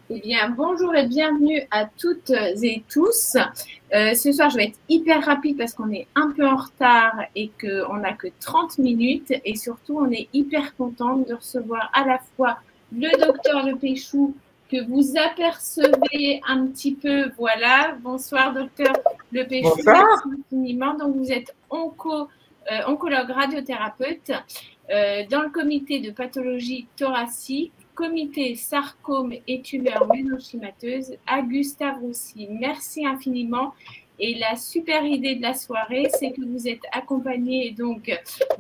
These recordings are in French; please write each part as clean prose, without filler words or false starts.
Eh bien, bonjour et bienvenue à toutes et tous. Ce soir, je vais être hyper rapide parce qu'on est un peu en retard et qu'on n'a que 30 minutes. Et surtout, on est hyper contente de recevoir à la fois le docteur Le Péchou que vous apercevez un petit peu. Voilà. Bonsoir, docteur Le Péchou. Bonsoir. Merci infiniment. Donc, vous êtes oncologue radiothérapeute dans le comité de pathologie thoracique, comité sarcome et tumeurs mésenchymateuses à Gustave Roussy. Merci infiniment. Et la super idée de la soirée, c'est que vous êtes accompagné donc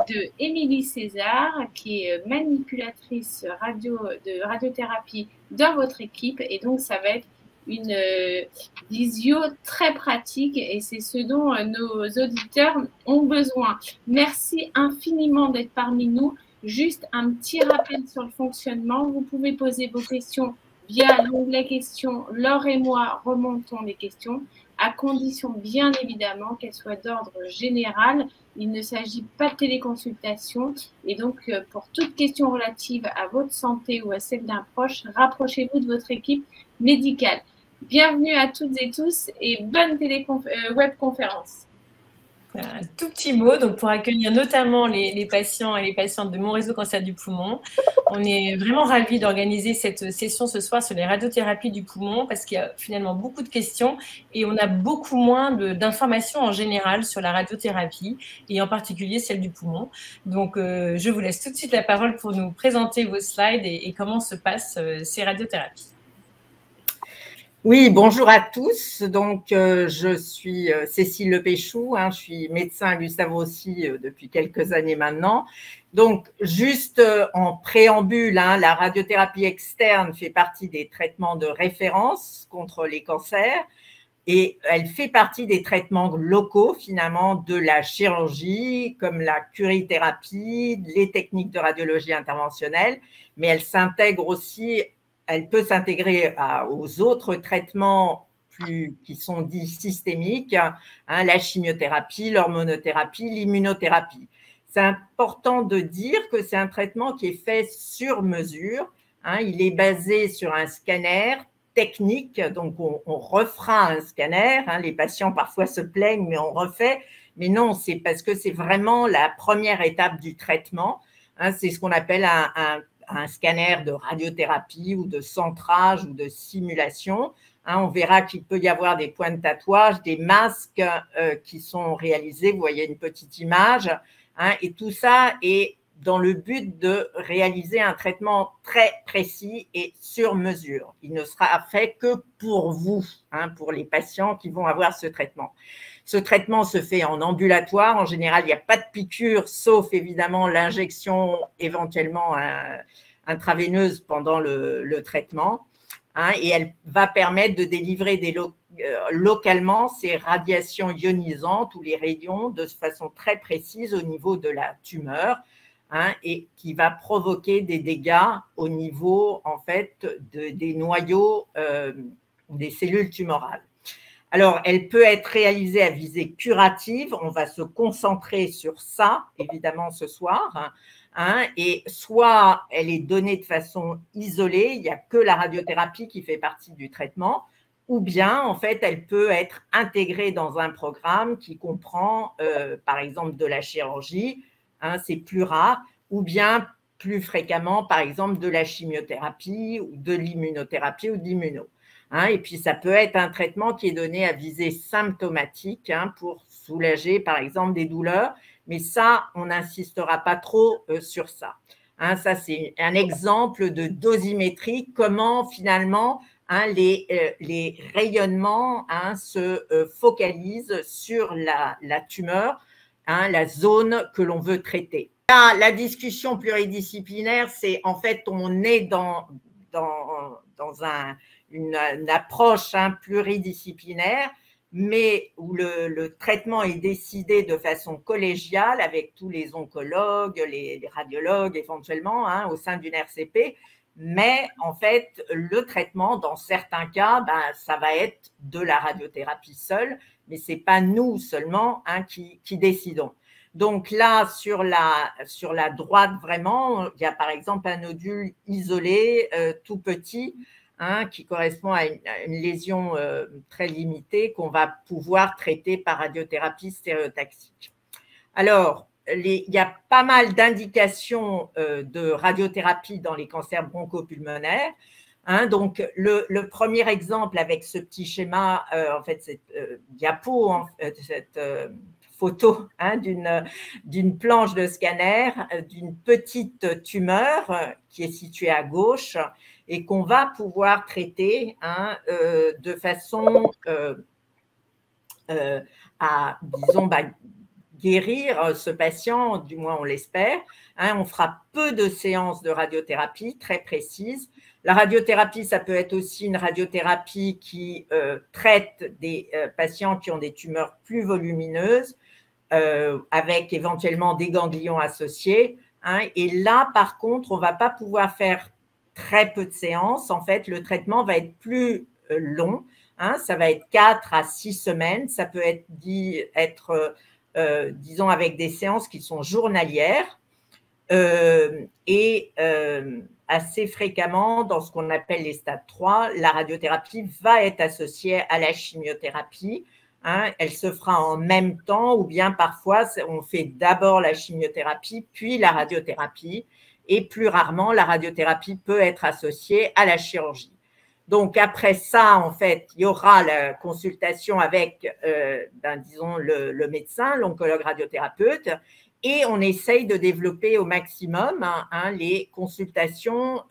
de Émilie César, qui est manipulatrice de radiothérapie dans votre équipe. Et donc, ça va être une visio très pratique et c'est ce dont nos auditeurs ont besoin. Merci infiniment d'être parmi nous. Juste un petit rappel sur le fonctionnement. Vous pouvez poser vos questions via l'onglet questions. Laure et moi remontons les questions, à condition bien évidemment qu'elles soient d'ordre général. Il ne s'agit pas de téléconsultation. Et donc, pour toute question relative à votre santé ou à celle d'un proche, rapprochez-vous de votre équipe médicale. Bienvenue à toutes et tous et bonne webconférence. Un tout petit mot donc pour accueillir notamment les patients et les patientes de mon réseau cancer du poumon. On est vraiment ravis d'organiser cette session ce soir sur les radiothérapies du poumon parce qu'il y a finalement beaucoup de questions et on a beaucoup moins d'informations en général sur la radiothérapie et en particulier celle du poumon. Donc, je vous laisse tout de suite la parole pour nous présenter vos slides et comment se passent ces radiothérapies. Oui, bonjour à tous. Donc, je suis Cécile Le Péchou, je suis médecin à Gustave Roussy depuis quelques années maintenant. Donc, juste en préambule, la radiothérapie externe fait partie des traitements de référence contre les cancers et elle fait partie des traitements locaux finalement de la chirurgie, comme la curithérapie, les techniques de radiologie interventionnelle, mais elle s'intègre aussi. Elle peut s'intégrer aux autres traitements qui sont dits systémiques, la chimiothérapie, l'hormonothérapie, l'immunothérapie. C'est important de dire que c'est un traitement qui est fait sur mesure. Il est basé sur un scanner technique, donc on refera un scanner. Les patients parfois se plaignent, mais on refait. Mais non, c'est parce que c'est vraiment la première étape du traitement. C'est ce qu'on appelle un scanner de radiothérapie ou de centrage ou de simulation. On verra qu'il peut y avoir des points de tatouage, des masques qui sont réalisés. Vous voyez une petite image. Et tout ça est dans le but de réaliser un traitement très précis et sur mesure. Il ne sera fait que pour vous, pour les patients qui vont avoir ce traitement. Ce traitement se fait en ambulatoire. En général, il n'y a pas de piqûre, sauf évidemment l'injection éventuellement intraveineuse pendant le traitement. Et elle va permettre de délivrer localement ces radiations ionisantes ou les rayons de façon très précise au niveau de la tumeur et qui va provoquer des dégâts au niveau en fait des noyaux des cellules tumorales. Alors, elle peut être réalisée à visée curative. On va se concentrer sur ça, évidemment, ce soir. Et soit elle est donnée de façon isolée, il n'y a que la radiothérapie qui fait partie du traitement, ou bien, en fait, elle peut être intégrée dans un programme qui comprend, par exemple, de la chirurgie, c'est plus rare, ou bien plus fréquemment, par exemple, de la chimiothérapie, ou de l'immunothérapie ou de l'immuno. Et puis, ça peut être un traitement qui est donné à visée symptomatique pour soulager, par exemple, des douleurs. Mais ça, on n'insistera pas trop sur ça. Ça, c'est un exemple de dosimétrie, comment finalement les rayonnements se focalisent sur la toute la zone que l'on veut traiter. Là, la discussion pluridisciplinaire, c'est en fait, on est dans une approche pluridisciplinaire, mais où le traitement est décidé de façon collégiale avec tous les oncologues, les radiologues éventuellement au sein d'une RCP. Mais en fait, le traitement, dans certains cas, ça va être de la radiothérapie seule, mais ce n'est pas nous seulement qui décidons. Donc là, sur la droite, vraiment, il y a par exemple un nodule isolé, tout petit, hein, qui correspond à une lésion très limitée qu'on va pouvoir traiter par radiothérapie stéréotaxique. Alors, il y a pas mal d'indications de radiothérapie dans les cancers bronchopulmonaires. Hein, donc, le premier exemple avec ce petit schéma, en fait, cette diapo, cette photo hein, d'une planche de scanner, d'une petite tumeur qui est située à gauche et qu'on va pouvoir traiter hein, de façon à, disons, guérir ce patient, du moins on l'espère. Hein, on fera peu de séances de radiothérapie très précises. La radiothérapie, ça peut être aussi une radiothérapie qui traite des patients qui ont des tumeurs plus volumineuses, avec éventuellement des ganglions associés. Hein, et là, par contre, on ne va pas pouvoir faire très peu de séances. En fait, le traitement va être plus long. Hein, ça va être 4 à 6 semaines. Ça peut être disons, avec des séances qui sont journalières et assez fréquemment, dans ce qu'on appelle les stades 3, la radiothérapie va être associée à la chimiothérapie. Hein, elle se fera en même temps ou bien parfois, on fait d'abord la chimiothérapie, puis la radiothérapie et plus rarement, la radiothérapie peut être associée à la chirurgie. Donc, après ça, en fait, il y aura la consultation avec, disons, le médecin, l'oncologue radiothérapeute, et on essaye de développer au maximum hein, les consultations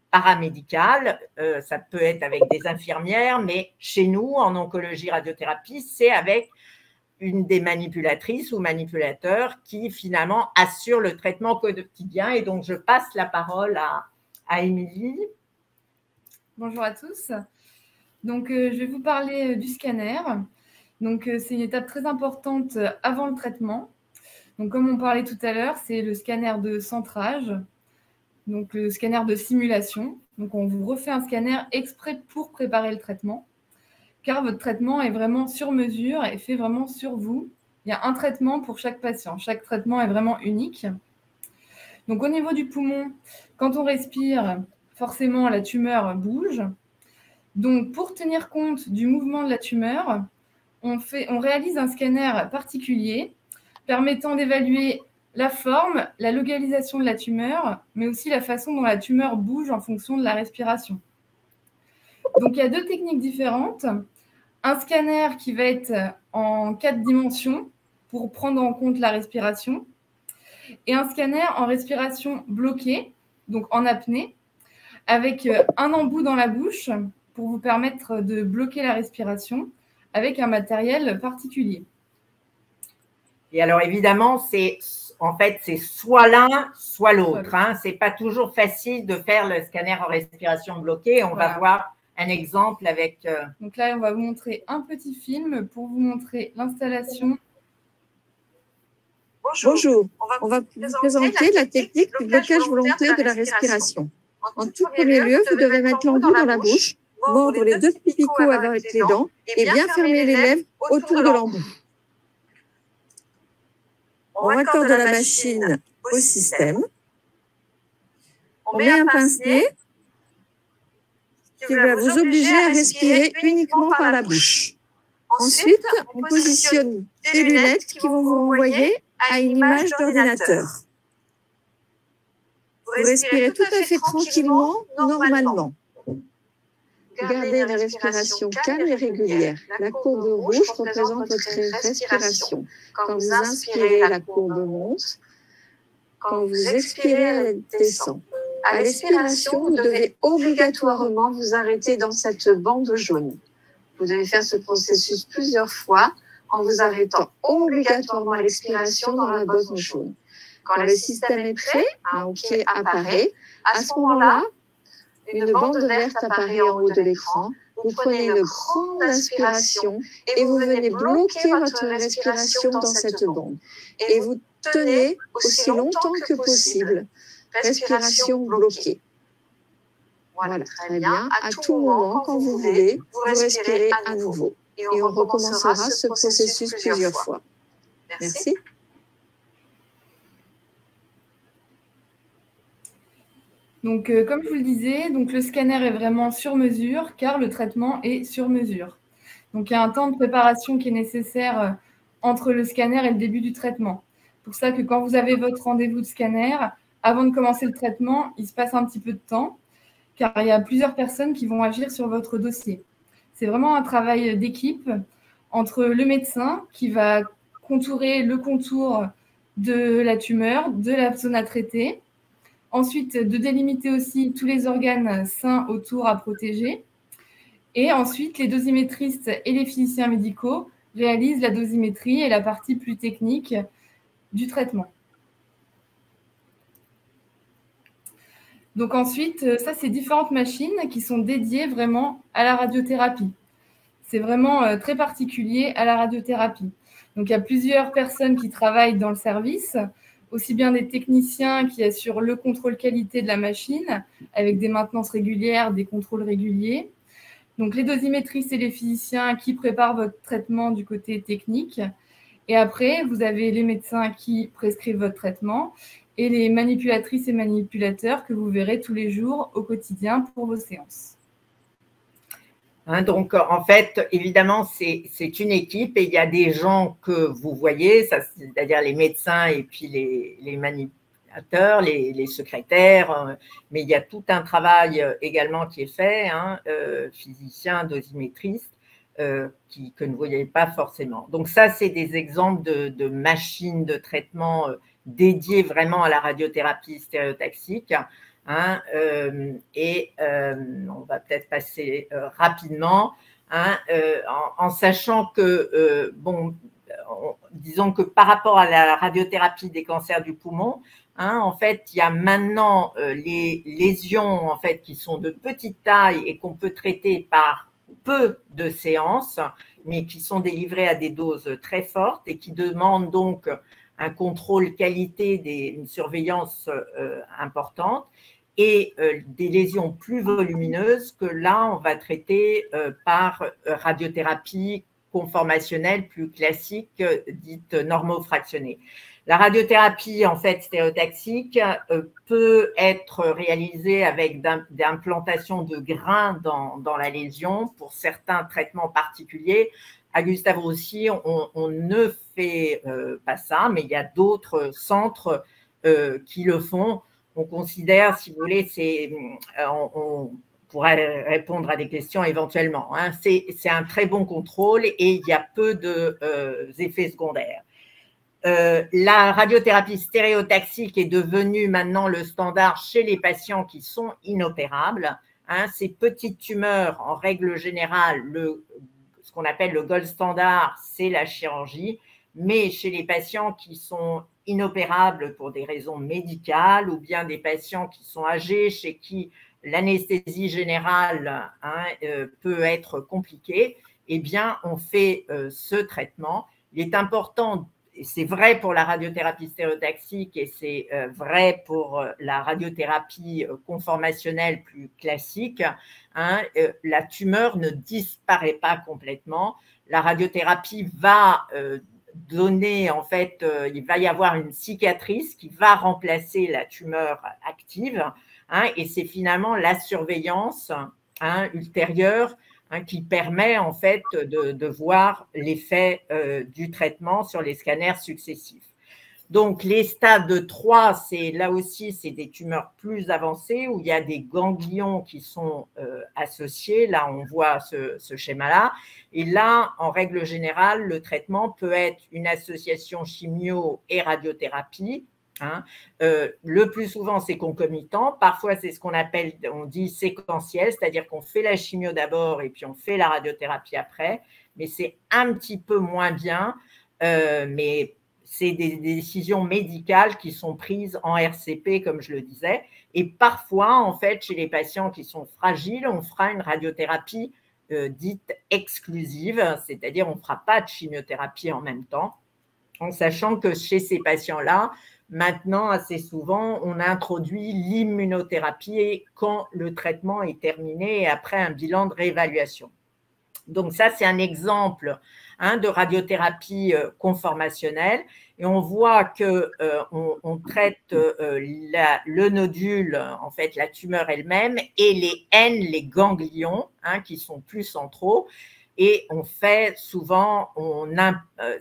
paramédicales. Ça peut être avec des infirmières, mais chez nous, en oncologie radiothérapie, c'est avec une des manipulatrices ou manipulateurs qui, finalement, assure le traitement quotidien. Et donc, je passe la parole à Émilie. Bonjour à tous. Donc, je vais vous parler du scanner. Donc, c'est une étape très importante avant le traitement. Donc, comme on parlait tout à l'heure, c'est le scanner de centrage, donc le scanner de simulation. Donc, on vous refait un scanner exprès pour préparer le traitement, car votre traitement est vraiment sur mesure et fait vraiment sur vous. Il y a un traitement pour chaque patient. Chaque traitement est vraiment unique. Donc, au niveau du poumon, quand on respire, forcément, la tumeur bouge. Donc, pour tenir compte du mouvement de la tumeur, on réalise un scanner particulier permettant d'évaluer la forme, la localisation de la tumeur, mais aussi la façon dont la tumeur bouge en fonction de la respiration. Donc, il y a 2 techniques différentes. Un scanner qui va être en 4 dimensions pour prendre en compte la respiration, et un scanner en respiration bloquée, donc en apnée, avec un embout dans la bouche pour vous permettre de bloquer la respiration avec un matériel particulier. Et alors, évidemment, c'est soit l'un, soit l'autre. Hein. Ce n'est pas toujours facile de faire le scanner en respiration bloquée. On va voir un exemple avec… Donc là, on va vous montrer un petit film pour vous montrer l'installation. Bonjour, on va vous présenter la technique du blocage volontaire de la respiration. En tout premier lieu, vous devez mettre l'embout dans la bouche, mordre les 2 picots avec les dents et bien fermer les lèvres autour de l'embout. On raccorde la machine au système. On met un pince-nez qui va vous obliger à respirer uniquement par la bouche. Ensuite, on positionne des lunettes qui vont vous renvoyer à une image d'ordinateur. Vous respirez tout à fait tranquillement, normalement. Gardez une respiration calme et régulière. La courbe rouge représente votre respiration. Quand vous inspirez, la courbe monte. Quand vous expirez, elle descend. À l'expiration, vous devez obligatoirement vous arrêter dans cette bande jaune. Vous devez faire ce processus plusieurs fois en vous arrêtant obligatoirement à l'expiration dans la bande jaune. Quand le système est prêt, un OK apparaît. À ce moment-là, une bande verte apparaît en haut de l'écran. Vous prenez une grande inspiration et vous venez bloquer votre respiration dans cette bande. Et vous tenez aussi longtemps que possible. Respiration bloquée. Voilà, très bien. À tout moment, quand vous voulez, vous respirez à nouveau. Et on recommencera ce processus plusieurs fois. Merci. Donc, comme je vous le disais, donc le scanner est vraiment sur mesure car le traitement est sur mesure. Donc, il y a un temps de préparation qui est nécessaire entre le scanner et le début du traitement. C'est pour ça que quand vous avez votre rendez-vous de scanner, avant de commencer le traitement, il se passe un petit peu de temps car il y a plusieurs personnes qui vont agir sur votre dossier. C'est vraiment un travail d'équipe entre le médecin qui va contourer le contour de la tumeur, de la zone à traiter. Ensuite, de délimiter aussi tous les organes sains autour à protéger. Et ensuite, les dosimétristes et les physiciens médicaux réalisent la dosimétrie et la partie plus technique du traitement. Donc ensuite, ça, c'est différentes machines qui sont dédiées vraiment à la radiothérapie. C'est vraiment très particulier à la radiothérapie. Donc, il y a plusieurs personnes qui travaillent dans le service, aussi bien des techniciens qui assurent le contrôle qualité de la machine, avec des maintenances régulières, des contrôles réguliers. Donc, les dosimétristes et les physiciens qui préparent votre traitement du côté technique. Et après, vous avez les médecins qui prescrivent votre traitement et les manipulatrices et manipulateurs que vous verrez tous les jours au quotidien pour vos séances. Donc, en fait, évidemment, c'est une équipe et il y a des gens que vous voyez, c'est-à-dire les médecins et puis les manipulateurs, les secrétaires, mais il y a tout un travail également qui est fait, physiciens, dosimétristes, que ne vous voyez pas forcément. Donc, ça, c'est des exemples de machines de traitement dédiées vraiment à la radiothérapie stéréotaxique. On va peut-être passer rapidement, en sachant que, disons que par rapport à la radiothérapie des cancers du poumon, en fait, il y a maintenant les lésions en fait, qui sont de petite taille et qu'on peut traiter par peu de séances, mais qui sont délivrées à des doses très fortes et qui demandent donc un contrôle qualité, une surveillance importante. Et des lésions plus volumineuses que là, on va traiter par radiothérapie conformationnelle plus classique, dite normofractionnée. La radiothérapie, en fait, stéréotaxique, peut être réalisée avec d'implantation de grains dans la lésion pour certains traitements particuliers. À Gustave Roussy, on ne fait pas ça, mais il y a d'autres centres qui le font. On considère, si vous voulez, on pourrait répondre à des questions éventuellement. C'est un très bon contrôle et il y a peu d'effets secondaires. La radiothérapie stéréotaxique est devenue maintenant le standard chez les patients qui sont inopérables. Ces petites tumeurs, en règle générale, ce qu'on appelle le gold standard, c'est la chirurgie. Mais chez les patients qui sont inopérables pour des raisons médicales ou bien des patients qui sont âgés, chez qui l'anesthésie générale peut être compliquée, eh bien, on fait ce traitement. Il est important, et c'est vrai pour la radiothérapie stéréotaxique et c'est vrai pour la radiothérapie conformationnelle plus classique, la tumeur ne disparaît pas complètement. La radiothérapie va donner, en fait, il va y avoir une cicatrice qui va remplacer la tumeur active, et c'est finalement la surveillance ultérieure qui permet en fait de voir l'effet du traitement sur les scanners successifs. Donc, les stades 3, là aussi, c'est des tumeurs plus avancées où il y a des ganglions qui sont associés. Là, on voit ce schéma-là. Et là, en règle générale, le traitement peut être une association chimio et radiothérapie. Le plus souvent, c'est concomitant. Parfois, c'est ce qu'on appelle, on dit séquentiel, c'est-à-dire qu'on fait la chimio d'abord et puis on fait la radiothérapie après. Mais c'est un petit peu moins bien, mais c'est des décisions médicales qui sont prises en RCP, comme je le disais. Et parfois, en fait, chez les patients qui sont fragiles, on fera une radiothérapie dite exclusive, c'est-à-dire on ne fera pas de chimiothérapie en même temps, en sachant que chez ces patients-là, maintenant, assez souvent, on introduit l'immunothérapie quand le traitement est terminé et après un bilan de réévaluation. Donc ça, c'est un exemple de radiothérapie conformationnelle. Et on voit qu'on traite le nodule, en fait, la tumeur elle-même, et les N, les ganglions, qui sont plus centraux. Et on fait souvent,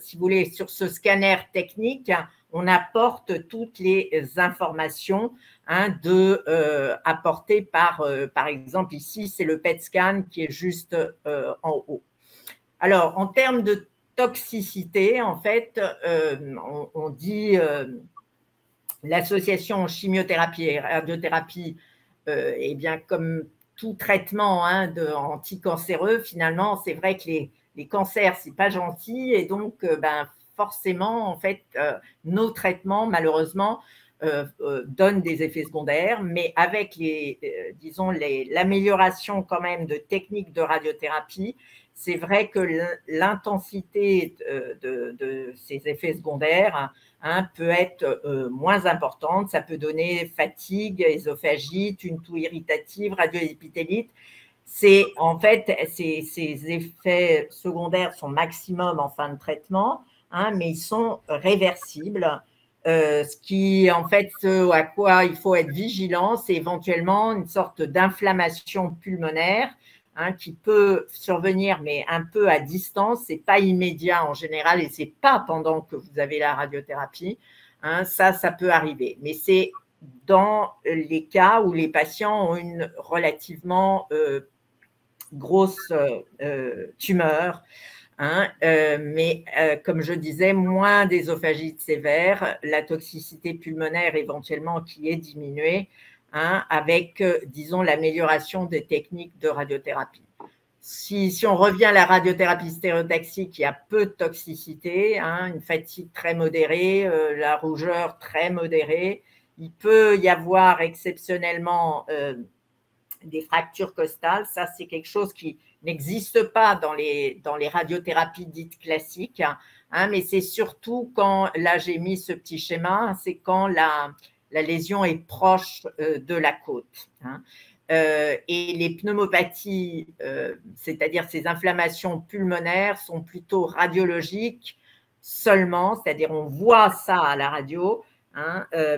si vous voulez, sur ce scanner technique, on apporte toutes les informations apportées par exemple, ici, c'est le PET scan qui est juste en haut. Alors, en termes de toxicité, en fait, on dit l'association chimiothérapie et radiothérapie, eh bien, comme tout traitement anticancéreux, finalement, c'est vrai que les cancers, c'est pas gentil, et donc, forcément, en fait, nos traitements, malheureusement, donnent des effets secondaires, mais avec l'amélioration quand même de techniques de radiothérapie, c'est vrai que l'intensité de ces effets secondaires peut être moins importante. Ça peut donner fatigue, ésophagite, une toux irritative, radioépithélite. En fait, ces effets secondaires sont maximum en fin de traitement, mais ils sont réversibles. Ce qui, en fait, à quoi il faut être vigilant, c'est éventuellement une sorte d'inflammation pulmonaire qui peut survenir, mais un peu à distance. C'est pas immédiat en général, et c'est pas pendant que vous avez la radiothérapie. Ça peut arriver, mais c'est dans les cas où les patients ont une relativement grosse tumeur. Mais comme je disais, moins d'ésophagites sévères, la toxicité pulmonaire éventuellement qui est diminuée, avec, disons, l'amélioration des techniques de radiothérapie. Si on revient à la radiothérapie stéréotaxique, il y a peu de toxicité, une fatigue très modérée, la rougeur très modérée. Il peut y avoir exceptionnellement des fractures costales. Ça, c'est quelque chose qui n'existe pas dans les radiothérapies dites classiques, mais c'est surtout quand, là j'ai mis ce petit schéma, c'est quand la lésion est proche de la côte. Et les pneumopathies, c'est-à-dire ces inflammations pulmonaires, sont plutôt radiologiques seulement, c'est-à-dire on voit ça à la radio,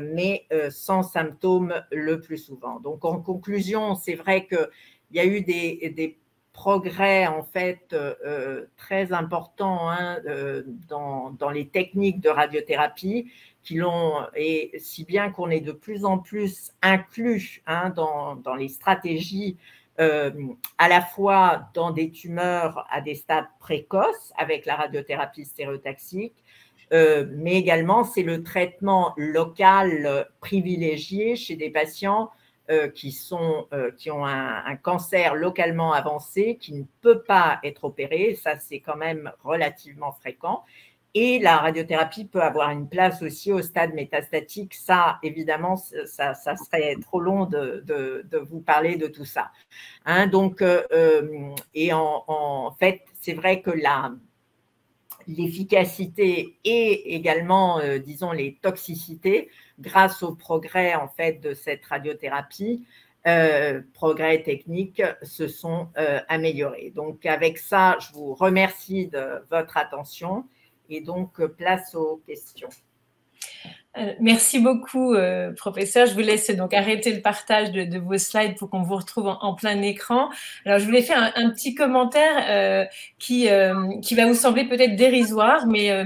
mais sans symptômes le plus souvent. Donc, en conclusion, c'est vrai qu'il y a eu des progrès en fait très importants dans les techniques de radiothérapie et si bien qu'on est de plus en plus inclus dans les stratégies à la fois dans des tumeurs à des stades précoces avec la radiothérapie stéréotaxique, mais également c'est le traitement local privilégié chez des patients qui ont un cancer localement avancé qui ne peut pas être opéré. Ça, c'est quand même relativement fréquent. Et la radiothérapie peut avoir une place aussi au stade métastatique. Ça, évidemment, ça serait trop long de vous parler de tout ça. Donc, et en fait, c'est vrai que l'efficacité et également, disons, les toxicités, grâce au progrès en fait de cette radiothérapie, progrès techniques, se sont améliorés. Donc, avec ça, je vous remercie de votre attention et donc place aux questions. Merci beaucoup, professeur. Je vous laisse donc arrêter le partage de vos slides pour qu'on vous retrouve en plein écran. Alors, je voulais faire un petit commentaire qui va vous sembler peut-être dérisoire, mais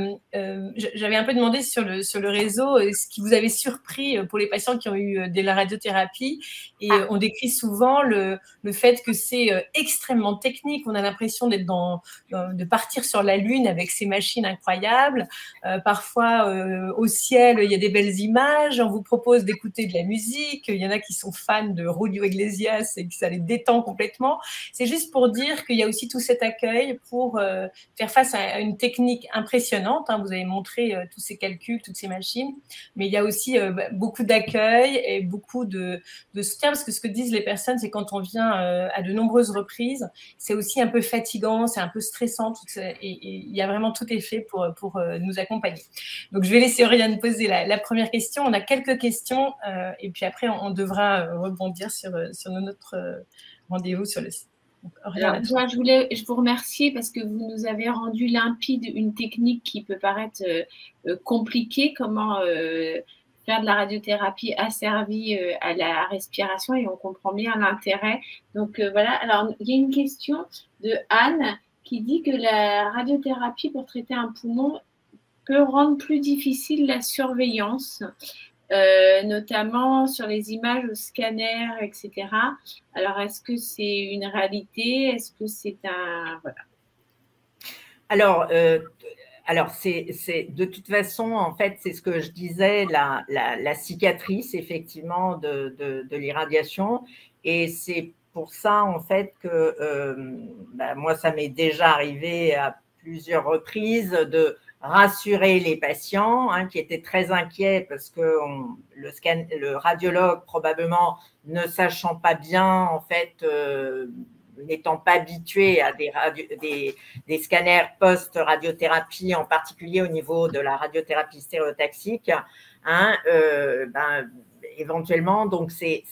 j'avais un peu demandé sur le réseau ce qui vous avait surpris pour les patients qui ont eu de la radiothérapie. Et on décrit souvent le fait que c'est extrêmement technique. On a l'impression d'être de partir sur la Lune avec ces machines incroyables. Parfois, au ciel, il y a des belles images, on vous propose d'écouter de la musique, il y en a qui sont fans de Julio Iglesias et que ça les détend complètement. C'est juste pour dire qu'il y a aussi tout cet accueil pour faire face à une technique impressionnante. Vous avez montré tous ces calculs, toutes ces machines, mais il y a aussi beaucoup d'accueil et beaucoup de soutien, parce que ce que disent les personnes, c'est quand on vient à de nombreuses reprises, c'est aussi un peu fatigant, c'est un peu stressant, et il y a vraiment tout est fait pour nous accompagner. Donc, je vais laisser Oriane poser la première question. On a quelques questions et puis après, on devra rebondir sur notre rendez-vous sur le site. Alors, je vous remercie parce que vous nous avez rendu limpide une technique qui peut paraître compliquée, comment faire de la radiothérapie asservie à la respiration, et on comprend bien l'intérêt. Donc voilà, alors il y a une question de Anne qui dit que la radiothérapie pour traiter un poumon peut rendre plus difficile la surveillance, notamment sur les images au scanner, etc. Alors, est-ce que c'est une réalité? Est-ce que c'est un… Voilà. Alors c'est de toute façon, en fait, c'est ce que je disais, la cicatrice, effectivement, de l'irradiation. Et c'est pour ça, en fait, que moi, ça m'est déjà arrivé à plusieurs reprises de rassurer les patients qui étaient très inquiets parce que le radiologue, probablement ne sachant pas bien, en fait, n'étant pas habitué à des scanners post-radiothérapie, en particulier au niveau de la radiothérapie stéréotaxique, éventuellement, donc c'est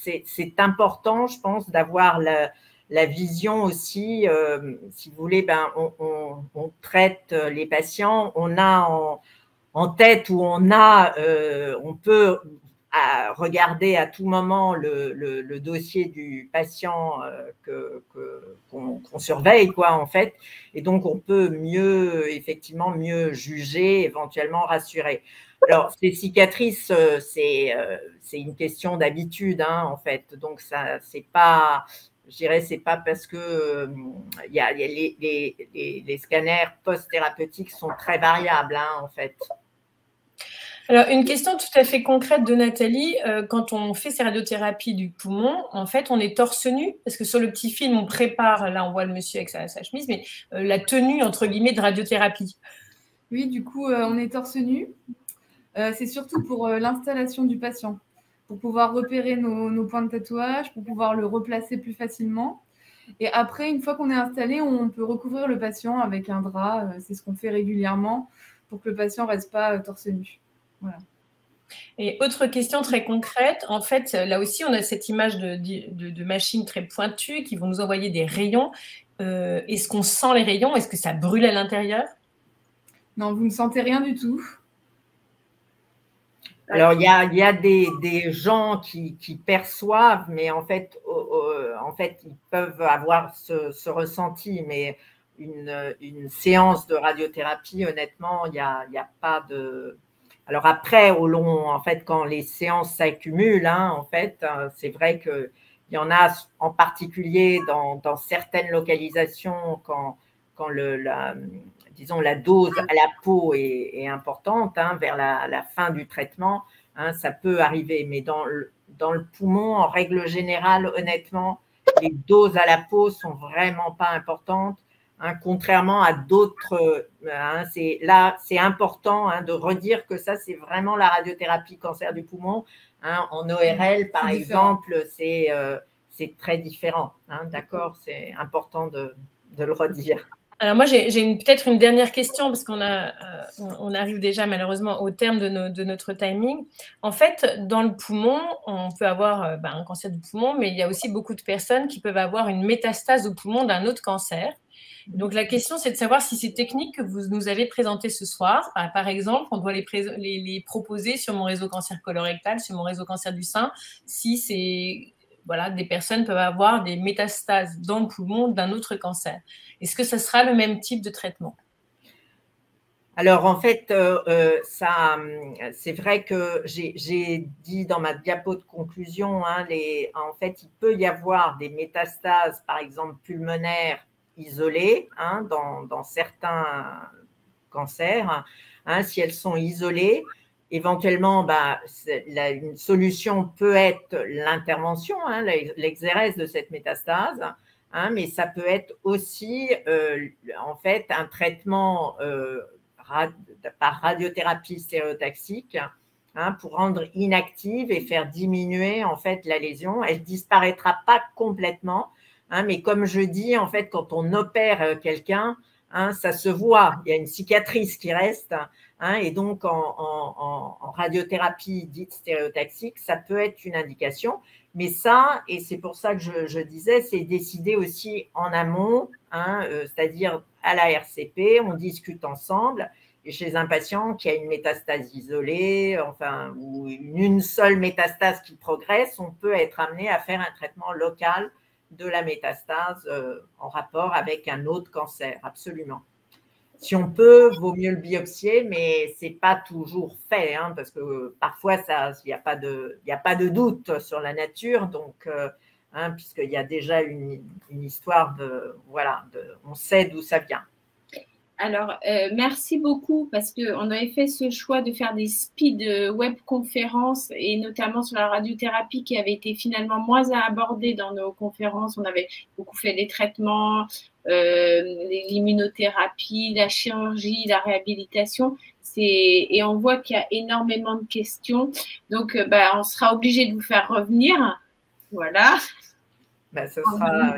important, je pense, d'avoir la vision aussi, si vous voulez, on traite les patients, on a en tête ou on peut regarder à tout moment le dossier du patient qu'on surveille, quoi, en fait, et donc on peut effectivement mieux juger, éventuellement rassurer. Alors, ces cicatrices, c'est une question d'habitude, en fait, donc ça, c'est pas… Je dirais, c'est pas parce que les scanners post-thérapeutiques sont très variables, en fait. Alors, une question tout à fait concrète de Nathalie. Quand on fait ces radiothérapies du poumon, en fait, on est torse nu, parce que sur le petit film, on prépare, là, on voit le monsieur avec sa chemise, mais la tenue, entre guillemets, de radiothérapie. Oui, du coup, on est torse nu. C'est surtout pour l'installation du patient, pour pouvoir repérer nos points de tatouage, pour pouvoir le replacer plus facilement. Et après, une fois qu'on est installé, on peut recouvrir le patient avec un drap. C'est ce qu'on fait régulièrement pour que le patient ne reste pas torse nu. Voilà. Et autre question très concrète, en fait, là aussi, on a cette image de machines très pointues qui vont nous envoyer des rayons. Est-ce qu'on sent les rayons? Est-ce que ça brûle à l'intérieur? Non, vous ne sentez rien du tout. Alors, il y a des gens qui perçoivent, mais en fait, ils peuvent avoir ce ressenti, mais une séance de radiothérapie, honnêtement, il n'y a pas de… Alors après, en fait, quand les séances s'accumulent, en fait, c'est vrai qu'il y en a en particulier dans certaines localisations quand disons, la dose à la peau est importante, vers la fin du traitement, ça peut arriver. Mais dans le poumon, en règle générale, honnêtement, les doses à la peau sont vraiment pas importantes, contrairement à d'autres. C'est important de redire que ça, c'est vraiment la radiothérapie cancer du poumon. En ORL, par exemple, c'est très différent. D'accord, c'est important de le redire. Alors moi, j'ai peut-être une dernière question parce qu'on arrive déjà malheureusement au terme de notre timing. En fait, dans le poumon, on peut avoir un cancer du poumon, mais il y a aussi beaucoup de personnes qui peuvent avoir une métastase au poumon d'un autre cancer. Donc la question, c'est de savoir si ces techniques que vous nous avez présentées ce soir, par exemple, on doit les proposer sur mon réseau cancer colorectal, sur mon réseau cancer du sein, si c'est… Voilà, des personnes peuvent avoir des métastases dans le poumon d'un autre cancer. Est-ce que ça sera le même type de traitement? Alors, en fait, c'est vrai que j'ai dit dans ma diapo de conclusion, en fait, il peut y avoir des métastases, par exemple, pulmonaires isolées dans certains cancers, si elles sont isolées. Éventuellement, une solution peut être l'intervention, l'exérèse de cette métastase, mais ça peut être aussi, en fait, un traitement par radiothérapie stéréotaxique pour rendre inactive et faire diminuer, en fait, la lésion. Elle ne disparaîtra pas complètement, mais comme je dis, en fait, quand on opère quelqu'un, ça se voit, il y a une cicatrice qui reste, et donc en radiothérapie dite stéréotaxique, ça peut être une indication. Mais ça, et c'est pour ça que je disais, c'est décidé aussi en amont, hein, c'est-à-dire à la RCP, on discute ensemble. Et chez un patient qui a une métastase isolée, enfin, ou une seule métastase qui progresse, on peut être amené à faire un traitement local de la métastase en rapport avec un autre cancer, absolument. Si on peut, vaut mieux le biopsier, mais ce n'est pas toujours fait, hein, parce que parfois, il n'y a pas de doute sur la nature, donc, hein, puisqu'il y a déjà une histoire voilà, on sait d'où ça vient. Alors, merci beaucoup parce qu'on avait fait ce choix de faire des speed webconférences et notamment sur la radiothérapie qui avait été finalement moins abordée dans nos conférences. On avait beaucoup fait les traitements, l'immunothérapie, la chirurgie, la réhabilitation. Et on voit qu'il y a énormément de questions. Donc, on sera obligé de vous faire revenir. Voilà. Ce sera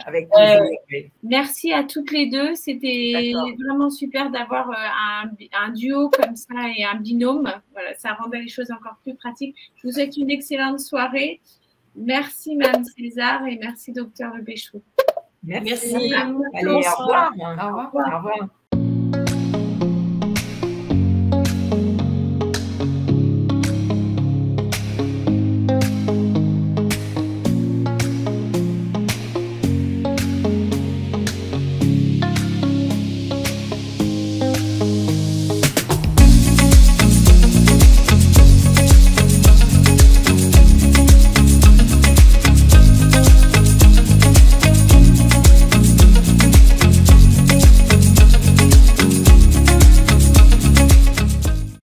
avec plaisir. Merci à toutes les deux. C'était vraiment super d'avoir un duo comme ça et un binôme. Voilà, ça rendait les choses encore plus pratiques. Je vous souhaite une excellente soirée. Merci, Mme César, et merci, Dr Le Péchou. Merci. Allez, au revoir. Au revoir. Au revoir.